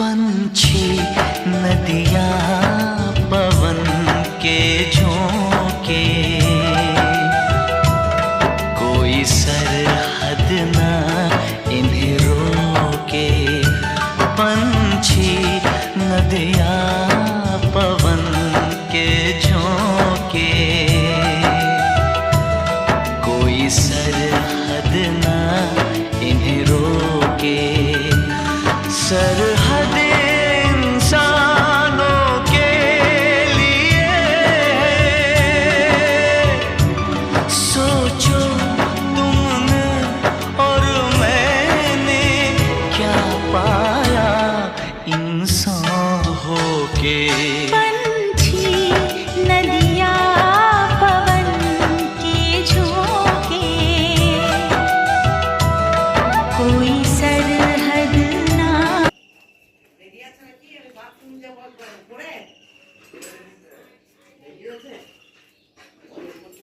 पंछी नदियाँ पवन के झोंके, कोई सरहद ना इन्हें रोके। पंछी नदियाँ पवन के झोंके, कोई सरहद ना इन्हें रोके। सरहद इंसानों के लिए, सोचो तुमने और मैंने क्या पाया इंसान होके। पंछी नदियाँ पवन के झोंके, कोई सरहद ना।